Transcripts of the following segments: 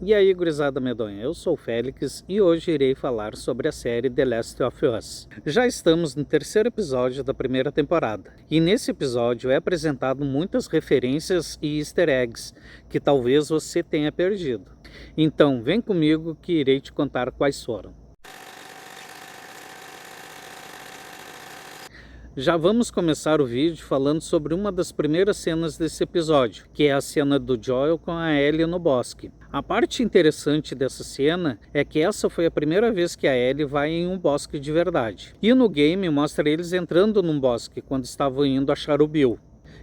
E aí, gurizada medonha, eu sou o Félix e hoje irei falar sobre a série The Last of Us. Já estamos no terceiro episódio da primeira temporada, e nesse episódio é apresentado muitas referências e easter eggs que talvez você tenha perdido. Então, vem comigo que irei te contar quais foram. Já vamos começar o vídeo falando sobre uma das primeiras cenas desse episódio, que é a cena do Joel com a Ellie no bosque. A parte interessante dessa cena é que essa foi a primeira vez que a Ellie vai em um bosque de verdade. E no game mostra eles entrando num bosque quando estavam indo achar o Bill.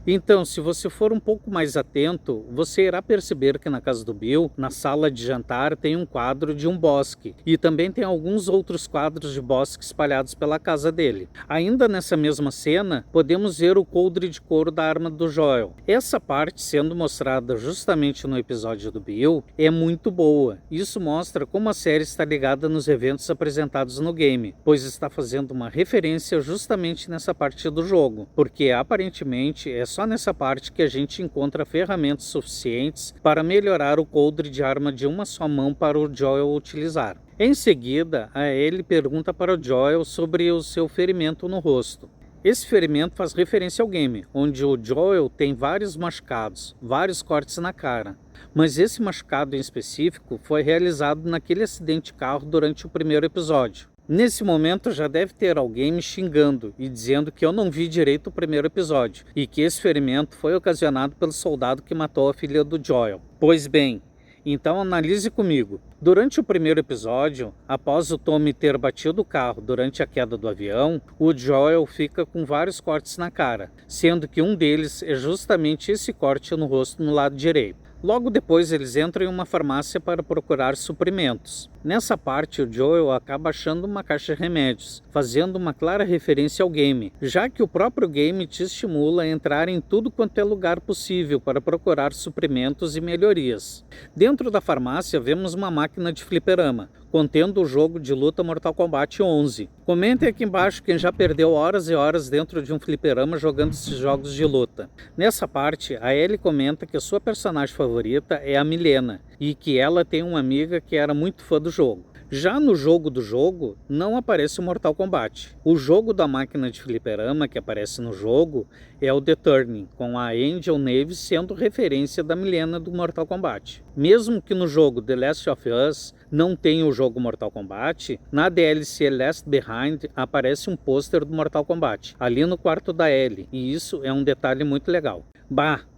Então, se você for um pouco mais atento, você irá perceber que na casa do Bill, na sala de jantar, tem um quadro de um bosque. E também tem alguns outros quadros de bosque espalhados pela casa dele. Ainda nessa mesma cena, podemos ver o coldre de couro da arma do Joel. Essa parte, sendo mostrada justamente no episódio do Bill, é muito boa. Isso mostra como a série está ligada nos eventos apresentados no game, pois está fazendo uma referência justamente nessa parte do jogo, porque aparentemente é só nessa parte que a gente encontra ferramentas suficientes para melhorar o coldre de arma de uma só mão para o Joel utilizar. Em seguida, a Ellie pergunta para o Joel sobre o seu ferimento no rosto. Esse ferimento faz referência ao game, onde o Joel tem vários machucados, vários cortes na cara. Mas esse machucado em específico foi realizado naquele acidente de carro durante o primeiro episódio. Nesse momento já deve ter alguém me xingando e dizendo que eu não vi direito o primeiro episódio e que esse ferimento foi ocasionado pelo soldado que matou a filha do Joel. Pois bem, então analise comigo. Durante o primeiro episódio, após o Tommy ter batido o carro durante a queda do avião, o Joel fica com vários cortes na cara, sendo que um deles é justamente esse corte no rosto no lado direito. Logo depois eles entram em uma farmácia para procurar suprimentos. Nessa parte o Joel acaba achando uma caixa de remédios, fazendo uma clara referência ao game, já que o próprio game te estimula a entrar em tudo quanto é lugar possível para procurar suprimentos e melhorias. Dentro da farmácia vemos uma máquina de fliperama, contendo o jogo de luta Mortal Kombat 11. Comentem aqui embaixo quem já perdeu horas e horas dentro de um fliperama jogando esses jogos de luta. Nessa parte, a Ellie comenta que a sua personagem favorita é a Milena, e que ela tem uma amiga que era muito fã do jogo. Já no jogo do jogo, não aparece o Mortal Kombat. O jogo da máquina de fliperama que aparece no jogo é o The Turning, com a Angel Nave sendo referência da Milena do Mortal Kombat. Mesmo que no jogo The Last of Us não tenha o jogo Mortal Kombat, na DLC Last Behind aparece um pôster do Mortal Kombat, ali no quarto da Ellie, e isso é um detalhe muito legal.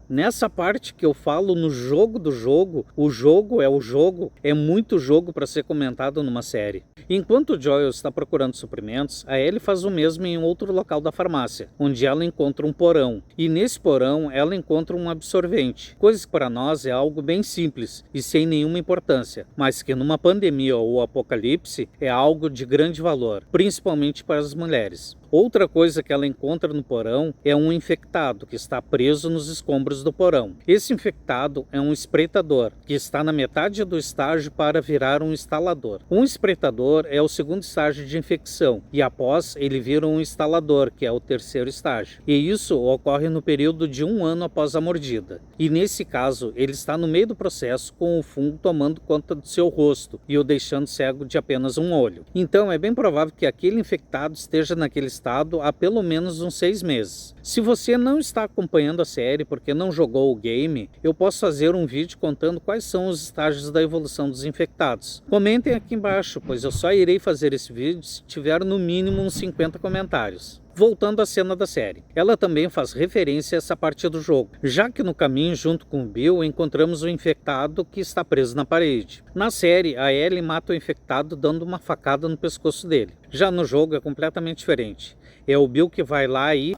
Nessa parte que eu falo no jogo do jogo, o jogo, é muito jogo para ser comentado numa série. Enquanto o Joel está procurando suprimentos, a Ellie faz o mesmo em outro local da farmácia, onde ela encontra um porão. E nesse porão ela encontra um absorvente, coisa que para nós é algo bem simples e sem nenhuma importância, mas que numa pandemia ou apocalipse é algo de grande valor, principalmente para as mulheres. Outra coisa que ela encontra no porão é um infectado que está preso nos escombros do porão. Esse infectado é um espreitador, que está na metade do estágio para virar um instalador. Um espreitador é o segundo estágio de infecção, e após ele vira um instalador, que é o terceiro estágio. E isso ocorre no período de 1 ano após a mordida. E nesse caso, ele está no meio do processo com o fungo tomando conta do seu rosto e o deixando cego de apenas um olho. Então é bem provável que aquele infectado esteja naquele estado há pelo menos uns 6 meses. Se você não está acompanhando a série porque não jogou o game, eu posso fazer um vídeo contando quais são os estágios da evolução dos infectados. Comentem aqui embaixo, pois eu só irei fazer esse vídeo se tiver no mínimo uns 50 comentários. Voltando à cena da série, ela também faz referência a essa parte do jogo, já que no caminho junto com o Bill encontramos o infectado que está preso na parede. Na série, a Ellie mata o infectado dando uma facada no pescoço dele. Já no jogo é completamente diferente. É o Bill que vai lá e...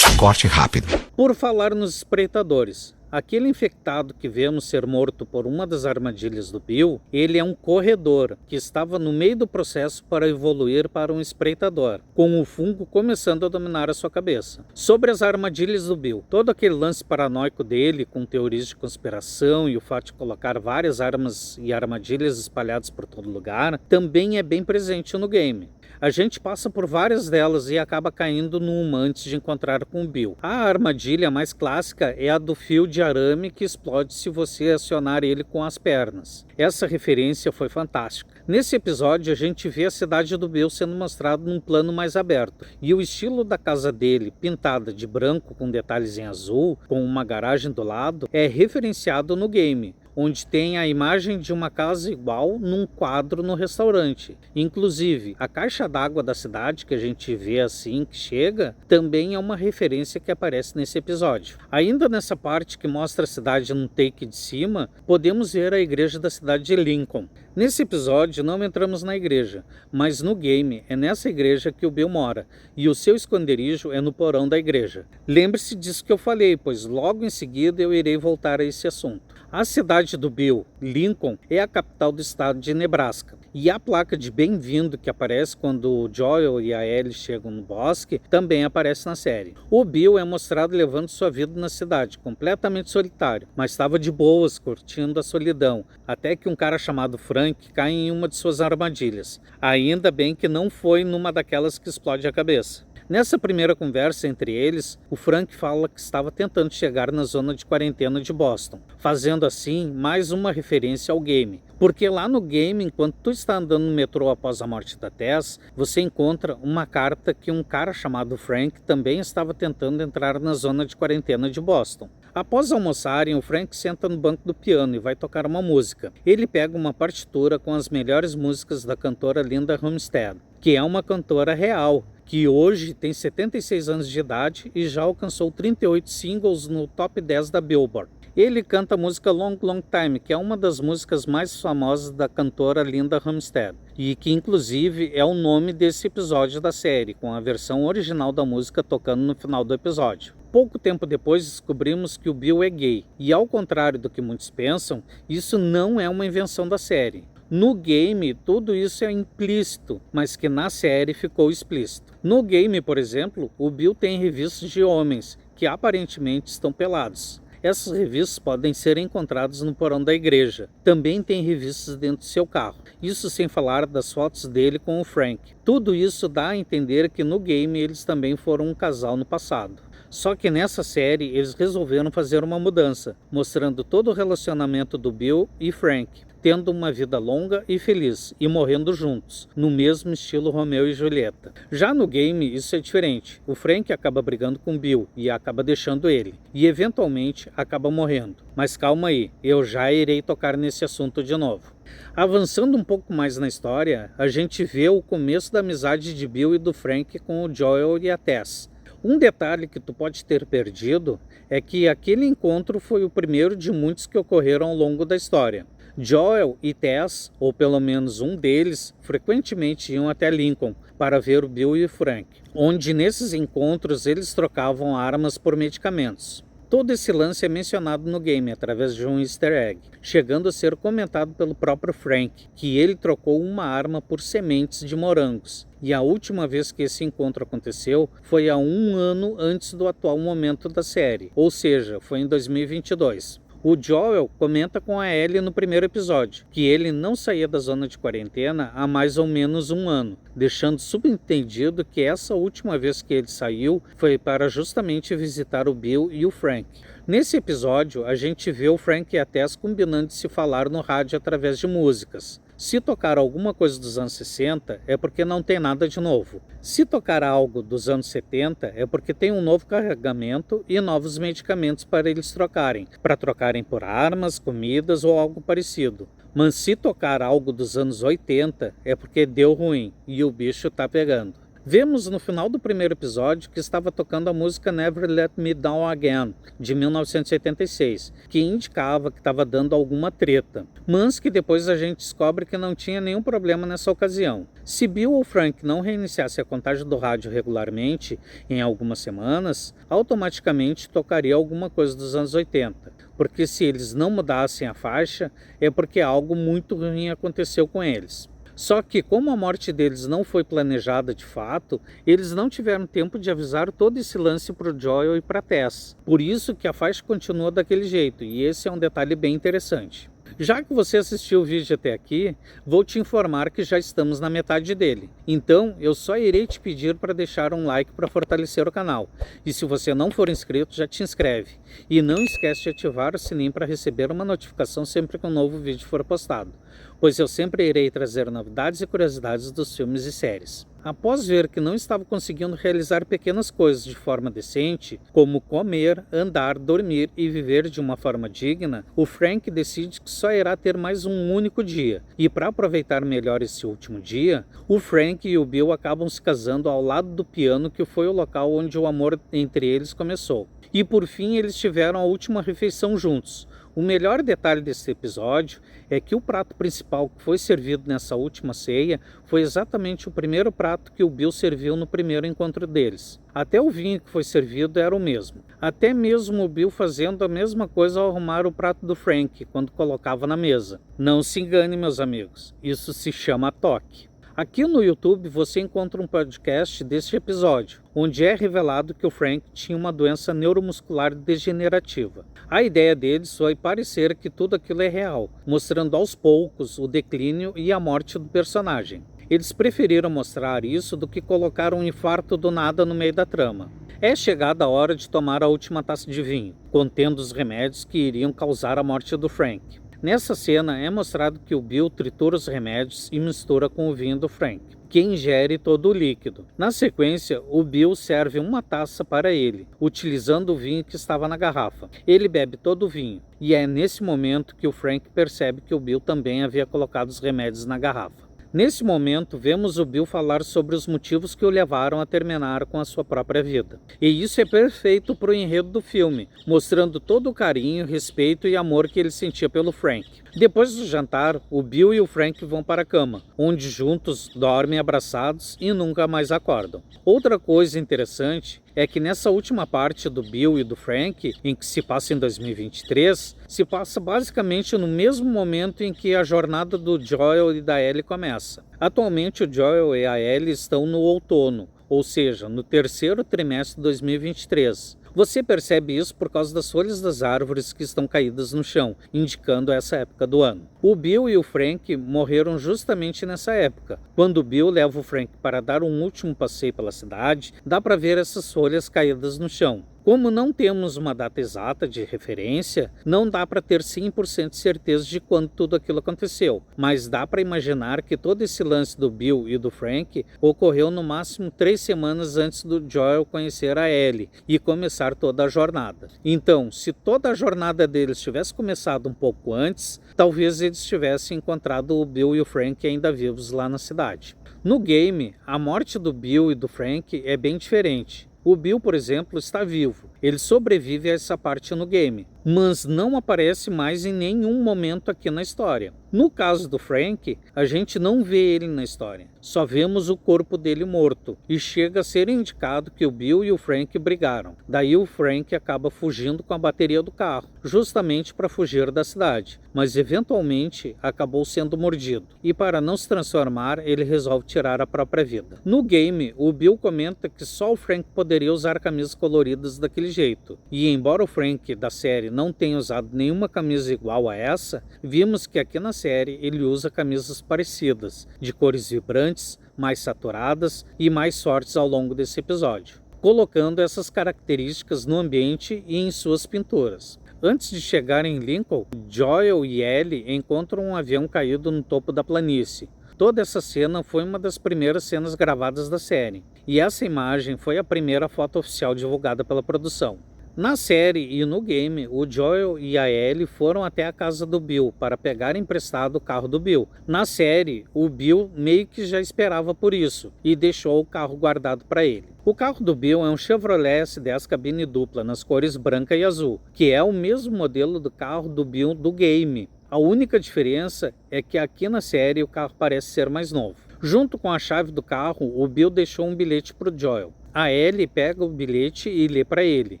Corte rápido. Por falar nos espreitadores, aquele infectado que vemos ser morto por uma das armadilhas do Bill, ele é um corredor que estava no meio do processo para evoluir para um espreitador, com o fungo começando a dominar a sua cabeça. Sobre as armadilhas do Bill, todo aquele lance paranoico dele com teorias de conspiração e o fato de colocar várias armas e armadilhas espalhadas por todo lugar, também é bem presente no game. A gente passa por várias delas e acaba caindo numa antes de encontrar com o Bill. A armadilha mais clássica é a do fio de arame que explode se você acionar ele com as pernas. Essa referência foi fantástica. Nesse episódio, a gente vê a cidade do Bill sendo mostrada num plano mais aberto, e o estilo da casa dele, pintada de branco com detalhes em azul, com uma garagem do lado, é referenciado no game, onde tem a imagem de uma casa igual num quadro no restaurante. Inclusive, a caixa d'água da cidade que a gente vê assim que chega, também é uma referência que aparece nesse episódio. Ainda nessa parte que mostra a cidade no take de cima, podemos ver a igreja da cidade de Lincoln. Nesse episódio não entramos na igreja, mas no game é nessa igreja que o Bill mora, e o seu esconderijo é no porão da igreja. Lembre-se disso que eu falei, pois logo em seguida eu irei voltar a esse assunto. A cidade do Bill, Lincoln, é a capital do estado de Nebraska. E a placa de bem-vindo que aparece quando o Joel e a Ellie chegam no bosque também aparece na série. O Bill é mostrado levando sua vida na cidade, completamente solitário, mas estava de boas, curtindo a solidão, até que um cara chamado Frank cai em uma de suas armadilhas. Ainda bem que não foi numa daquelas que explode a cabeça. Nessa primeira conversa entre eles, o Frank fala que estava tentando chegar na zona de quarentena de Boston, fazendo assim mais uma referência ao game. Porque lá no game, enquanto tu está andando no metrô após a morte da Tess, você encontra uma carta que um cara chamado Frank também estava tentando entrar na zona de quarentena de Boston. Após almoçarem, o Frank senta no banco do piano e vai tocar uma música. Ele pega uma partitura com as melhores músicas da cantora Linda Ronstadt, que é uma cantora real, que hoje tem 76 anos de idade e já alcançou 38 singles no top 10 da Billboard. Ele canta a música Long Long Time, que é uma das músicas mais famosas da cantora Linda Ronstadt, e que inclusive é o nome desse episódio da série, com a versão original da música tocando no final do episódio. Pouco tempo depois descobrimos que o Bill é gay, e ao contrário do que muitos pensam, isso não é uma invenção da série. No game, tudo isso é implícito, mas que na série ficou explícito. No game, por exemplo, o Bill tem revistas de homens, que aparentemente estão pelados. Essas revistas podem ser encontradas no porão da igreja. Também tem revistas dentro do seu carro. Isso sem falar das fotos dele com o Frank. Tudo isso dá a entender que no game eles também foram um casal no passado. Só que nessa série eles resolveram fazer uma mudança, mostrando todo o relacionamento do Bill e Frank, tendo uma vida longa e feliz e morrendo juntos, no mesmo estilo Romeu e Julieta. Já no game isso é diferente. O Frank acaba brigando com Bill e acaba deixando ele, e eventualmente acaba morrendo. Mas calma aí, eu já irei tocar nesse assunto de novo. Avançando um pouco mais na história, a gente vê o começo da amizade de Bill e do Frank com o Joel e a Tess. Um detalhe que tu pode ter perdido é que aquele encontro foi o primeiro de muitos que ocorreram ao longo da história. Joel e Tess, ou pelo menos um deles, frequentemente iam até Lincoln para ver o Bill e o Frank, onde nesses encontros eles trocavam armas por medicamentos. Todo esse lance é mencionado no game através de um easter egg, chegando a ser comentado pelo próprio Frank, que ele trocou uma arma por sementes de morangos. E a última vez que esse encontro aconteceu foi há 1 ano antes do atual momento da série, ou seja, foi em 2022. O Joel comenta com a Ellie no primeiro episódio que ele não saía da zona de quarentena há mais ou menos 1 ano, deixando subentendido que essa última vez que ele saiu foi para justamente visitar o Bill e o Frank. Nesse episódio, a gente vê o Frank e a Tess combinando de se falar no rádio através de músicas. Se tocar alguma coisa dos anos 60, é porque não tem nada de novo. Se tocar algo dos anos 70, é porque tem um novo carregamento e novos medicamentos para eles trocarem, para trocarem por armas, comidas ou algo parecido. Mas se tocar algo dos anos 80, é porque deu ruim e o bicho tá pegando. Vemos no final do primeiro episódio que estava tocando a música Never Let Me Down Again, de 1986, que indicava que estava dando alguma treta, mas que depois a gente descobre que não tinha nenhum problema nessa ocasião. Se Bill ou Frank não reiniciasse a contagem do rádio regularmente em algumas semanas, automaticamente tocaria alguma coisa dos anos 80, porque se eles não mudassem a faixa, é porque algo muito ruim aconteceu com eles. Só que, como a morte deles não foi planejada de fato, eles não tiveram tempo de avisar todo esse lance para o Joel e para Tess. Por isso que a faixa continua daquele jeito, e esse é um detalhe bem interessante. Já que você assistiu o vídeo até aqui, vou te informar que já estamos na metade dele. Então, eu só irei te pedir para deixar um like para fortalecer o canal. E se você não for inscrito, já te inscreve. E não esquece de ativar o sininho para receber uma notificação sempre que um novo vídeo for postado, pois eu sempre irei trazer novidades e curiosidades dos filmes e séries. Após ver que não estava conseguindo realizar pequenas coisas de forma decente, como comer, andar, dormir e viver de uma forma digna, o Frank decide que só irá ter mais um único dia. E para aproveitar melhor esse último dia, o Frank e o Bill acabam se casando ao lado do piano, que foi o local onde o amor entre eles começou. E por fim eles tiveram a última refeição juntos. O melhor detalhe desse episódio é que o prato principal que foi servido nessa última ceia foi exatamente o primeiro prato que o Bill serviu no primeiro encontro deles. Até o vinho que foi servido era o mesmo. Até mesmo o Bill fazendo a mesma coisa ao arrumar o prato do Frank quando colocava na mesa. Não se engane, meus amigos, isso se chama toque. Aqui no YouTube você encontra um podcast deste episódio, onde é revelado que o Frank tinha uma doença neuromuscular degenerativa. A ideia deles foi parecer que tudo aquilo é real, mostrando aos poucos o declínio e a morte do personagem. Eles preferiram mostrar isso do que colocar um infarto do nada no meio da trama. É chegada a hora de tomar a última taça de vinho, contendo os remédios que iriam causar a morte do Frank. Nessa cena é mostrado que o Bill tritura os remédios e mistura com o vinho do Frank, que ingere todo o líquido. Na sequência, o Bill serve uma taça para ele, utilizando o vinho que estava na garrafa. Ele bebe todo o vinho, e é nesse momento que o Frank percebe que o Bill também havia colocado os remédios na garrafa. Nesse momento, vemos o Bill falar sobre os motivos que o levaram a terminar com a sua própria vida. E isso é perfeito para o enredo do filme, mostrando todo o carinho, respeito e amor que ele sentia pelo Frank. Depois do jantar, o Bill e o Frank vão para a cama, onde juntos dormem abraçados e nunca mais acordam. Outra coisa interessante é que nessa última parte do Bill e do Frank, em que se passa em 2023, se passa basicamente no mesmo momento em que a jornada do Joel e da Ellie começa. Atualmente o Joel e a Ellie estão no outono, ou seja, no terceiro trimestre de 2023. Você percebe isso por causa das folhas das árvores que estão caídas no chão, indicando essa época do ano. O Bill e o Frank morreram justamente nessa época. Quando o Bill leva o Frank para dar um último passeio pela cidade, dá para ver essas folhas caídas no chão. Como não temos uma data exata de referência, não dá para ter 100% de certeza de quando tudo aquilo aconteceu, mas dá para imaginar que todo esse lance do Bill e do Frank ocorreu no máximo 3 semanas antes do Joel conhecer a Ellie e começar toda a jornada. Então, se toda a jornada deles tivesse começado um pouco antes, talvez eles tivessem encontrado o Bill e o Frank ainda vivos lá na cidade. No game, a morte do Bill e do Frank é bem diferente. O Bill, por exemplo, está vivo. Ele sobrevive a essa parte no game, mas não aparece mais em nenhum momento aqui na história. No caso do Frank, a gente não vê ele na história, só vemos o corpo dele morto, e chega a ser indicado que o Bill e o Frank brigaram. Daí o Frank acaba fugindo com a bateria do carro, justamente para fugir da cidade, mas eventualmente acabou sendo mordido, e para não se transformar, ele resolve tirar a própria vida. No game, o Bill comenta que só o Frank poderia usar camisas coloridas daquele jeito, e embora o Frank da série não tenha usado nenhuma camisa igual a essa, vimos que aqui na série ele usa camisas parecidas, de cores vibrantes, mais saturadas e mais fortes ao longo desse episódio, colocando essas características no ambiente e em suas pinturas. Antes de chegar em Lincoln, Joel e Ellie encontram um avião caído no topo da planície. Toda essa cena foi uma das primeiras cenas gravadas da série, e essa imagem foi a primeira foto oficial divulgada pela produção. Na série e no game, o Joel e a Ellie foram até a casa do Bill para pegar emprestado o carro do Bill. Na série, o Bill meio que já esperava por isso e deixou o carro guardado para ele. O carro do Bill é um Chevrolet S10 cabine dupla nas cores branca e azul, que é o mesmo modelo do carro do Bill do game. A única diferença é que aqui na série o carro parece ser mais novo. Junto com a chave do carro, o Bill deixou um bilhete para o Joel. A Ellie pega o bilhete e lê para ele.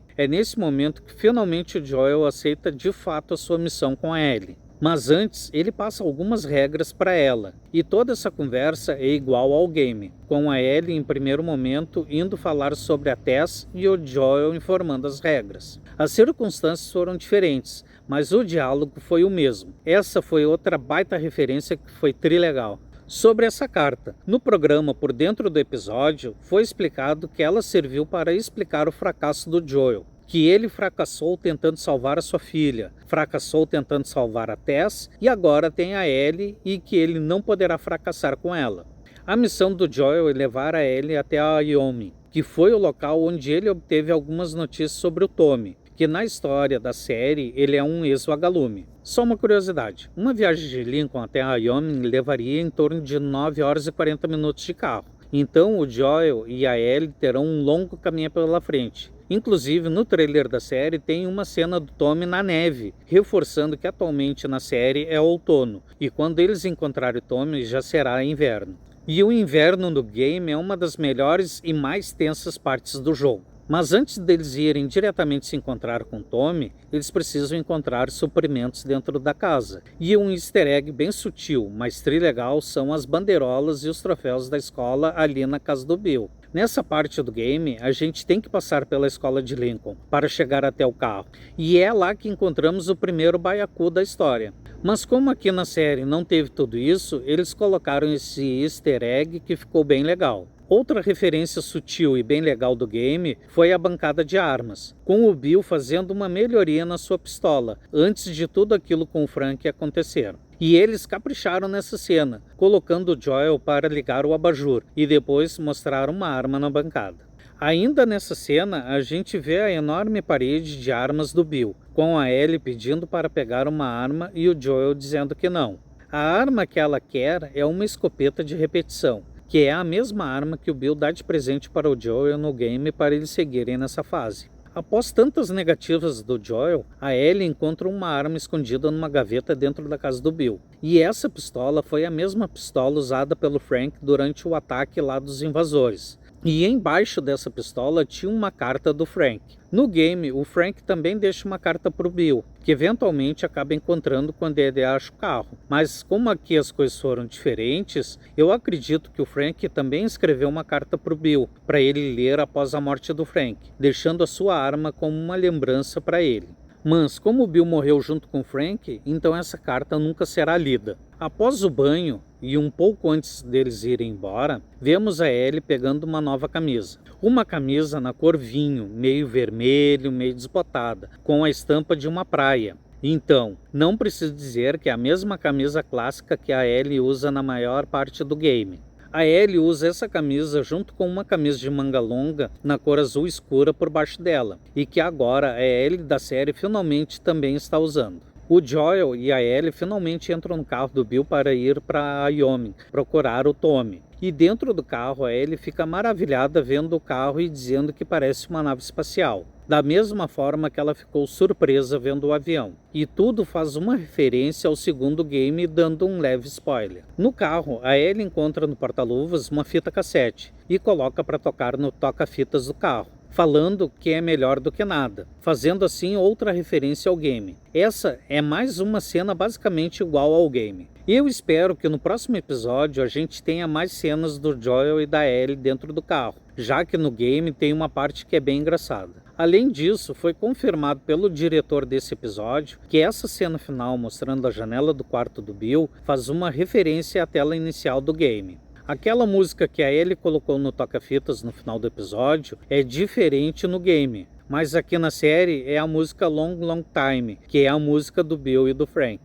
É nesse momento que finalmente o Joel aceita de fato a sua missão com a Ellie. Mas antes, ele passa algumas regras para ela, e toda essa conversa é igual ao game, com a Ellie em primeiro momento indo falar sobre a Tess e o Joel informando as regras. As circunstâncias foram diferentes, mas o diálogo foi o mesmo. Essa foi outra baita referência que foi trilegal. Sobre essa carta, no programa Por Dentro do Episódio, foi explicado que ela serviu para explicar o fracasso do Joel, que ele fracassou tentando salvar a sua filha, fracassou tentando salvar a Tess e agora tem a Ellie e que ele não poderá fracassar com ela. A missão do Joel é levar a Ellie até a Wyoming, que foi o local onde ele obteve algumas notícias sobre o Tommy, que na história da série ele é um ex-vagalume. Só uma curiosidade, uma viagem de Lincoln até a Wyoming levaria em torno de 9 horas e 40 minutos de carro. Então o Joel e a Ellie terão um longo caminho pela frente. Inclusive no trailer da série tem uma cena do Tommy na neve, reforçando que atualmente na série é outono, e quando eles encontrarem o Tommy já será inverno. E o inverno no game é uma das melhores e mais tensas partes do jogo. Mas antes deles irem diretamente se encontrar com Tommy, eles precisam encontrar suprimentos dentro da casa. E um easter egg bem sutil, mas trilegal, são as bandeirolas e os troféus da escola ali na casa do Bill. Nessa parte do game, a gente tem que passar pela escola de Lincoln para chegar até o carro. E é lá que encontramos o primeiro baiacu da história. Mas como aqui na série não teve tudo isso, eles colocaram esse easter egg que ficou bem legal. Outra referência sutil e bem legal do game foi a bancada de armas, com o Bill fazendo uma melhoria na sua pistola, antes de tudo aquilo com o Frank acontecer. E eles capricharam nessa cena, colocando o Joel para ligar o abajur e depois mostrar uma arma na bancada. Ainda nessa cena, a gente vê a enorme parede de armas do Bill, com a Ellie pedindo para pegar uma arma e o Joel dizendo que não. A arma que ela quer é uma escopeta de repetição, que é a mesma arma que o Bill dá de presente para o Joel no game para eles seguirem nessa fase. Após tantas negativas do Joel, a Ellie encontra uma arma escondida numa gaveta dentro da casa do Bill. E essa pistola foi a mesma pistola usada pelo Frank durante o ataque lá dos invasores. E embaixo dessa pistola tinha uma carta do Frank. No game, o Frank também deixa uma carta para o Bill, que eventualmente acaba encontrando quando ele acha o carro. Mas como aqui as coisas foram diferentes, eu acredito que o Frank também escreveu uma carta para o Bill, para ele ler após a morte do Frank, deixando a sua arma como uma lembrança para ele. Mas como o Bill morreu junto com o Frank, então essa carta nunca será lida. Após o banho, e um pouco antes deles irem embora, vemos a Ellie pegando uma nova camisa. Uma camisa na cor vinho, meio vermelho, meio desbotada, com a estampa de uma praia. Então, não preciso dizer que é a mesma camisa clássica que a Ellie usa na maior parte do game. A Ellie usa essa camisa junto com uma camisa de manga longa na cor azul escura por baixo dela, e que agora a Ellie da série finalmente também está usando. O Joel e a Ellie finalmente entram no carro do Bill para ir para Wyoming procurar o Tommy. E dentro do carro a Ellie fica maravilhada vendo o carro e dizendo que parece uma nave espacial. Da mesma forma que ela ficou surpresa vendo o avião. E tudo faz uma referência ao segundo game, dando um leve spoiler. No carro, a Ellie encontra no porta-luvas uma fita cassete e coloca para tocar no toca-fitas do carro, falando que é melhor do que nada, fazendo assim outra referência ao game. Essa é mais uma cena basicamente igual ao game. E eu espero que no próximo episódio a gente tenha mais cenas do Joel e da Ellie dentro do carro, já que no game tem uma parte que é bem engraçada. Além disso, foi confirmado pelo diretor desse episódio que essa cena final mostrando a janela do quarto do Bill faz uma referência à tela inicial do game. Aquela música que a Ellie colocou no toca-fitas no final do episódio é diferente no game, mas aqui na série é a música Long Long Time, que é a música do Bill e do Frank.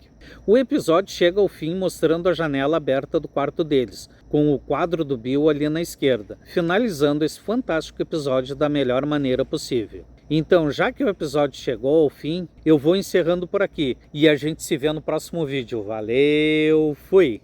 O episódio chega ao fim mostrando a janela aberta do quarto deles, com o quadro do Bill ali na esquerda, finalizando esse fantástico episódio da melhor maneira possível. Então, já que o episódio chegou ao fim, eu vou encerrando por aqui e a gente se vê no próximo vídeo. Valeu, fui!